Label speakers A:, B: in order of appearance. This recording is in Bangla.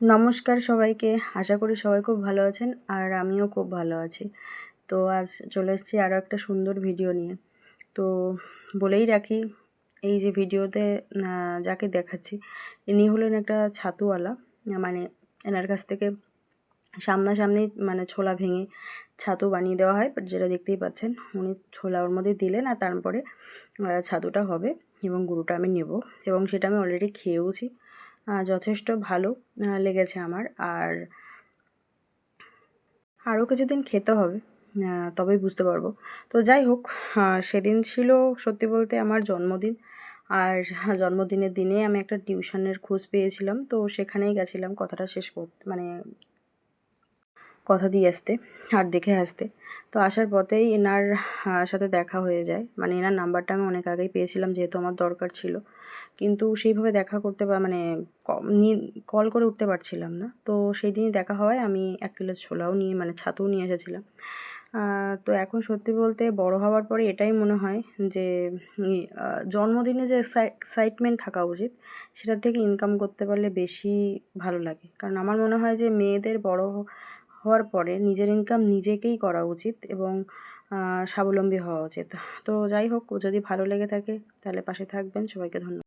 A: নমস্কার সবাইকে, আশা করি সবাই খুব ভালো আছেন আর আমিও খুব ভালো আছি। তো আজ চলে এসেছি আরও একটা সুন্দর ভিডিও নিয়ে। তো বলেই রাখি, এই যে ভিডিওতে যাকে দেখাচ্ছি ইনি হলেন একটা ছাতুওয়ালা। মানে এনার কাছ থেকে সামনাসামনি মানে ছোলা ভেঙে ছাতু বানিয়ে দেওয়া হয়, বাট যেটা দেখতেই পাচ্ছেন উনি ছোলা ওর মধ্যে দিলেন আর তারপরে ছাতুটা হবে এবং গুঁড়োটা আমি নেব এবং সেটা আমি অলরেডি খেয়েওছি। যথেষ্ট ভালো লেগেছে আমার। আর আরও কিছুদিন খেতে হবে, তবেই বুঝতে পারবো। তো যাই হোক, সেদিন ছিল সত্যি বলতে আমার জন্মদিন। আর জন্মদিনের দিনে আমি একটা টিউশনের খোঁজ পেয়েছিলাম, তো সেখানেই গেছিলাম কথাটা শেষ করতে, মানে কথা দিয়ে আসতে আর দেখে আসতে। তো আসার পথেই এনার সাথে দেখা হয়ে যায়। মানে এনার নাম্বারটা আমি অনেক আগেই পেয়েছিলাম, যেহেতু আমার দরকার ছিল, কিন্তু সেইভাবে দেখা করতে মানে কল করে উঠতে পারছিলাম না। তো সেই দিনই দেখা হওয়ায় আমি 1 কিলো ছোলাও নিয়ে, মানে ছাতুও নিয়ে এসেছিলাম। তো এখন সত্যি বলতে বড় হওয়ার পরে এটাই মনে হয় যে জন্মদিনে যে এক্সাইটমেন্ট থাকা উচিত, সেটার থেকে ইনকাম করতে পারলে বেশি ভালো লাগে। কারণ আমার মনে হয় যে মেয়েদের বড় হওয়ার পরে নিজের ইনকাম নিজেকেই করা উচিত এবং স্বাবলম্বী হওয়া উচিত। তো যাই হোক, যদি ভালো লেগে থাকে তাহলে পাশে থাকবেন। সবাইকে ধন্যবাদ।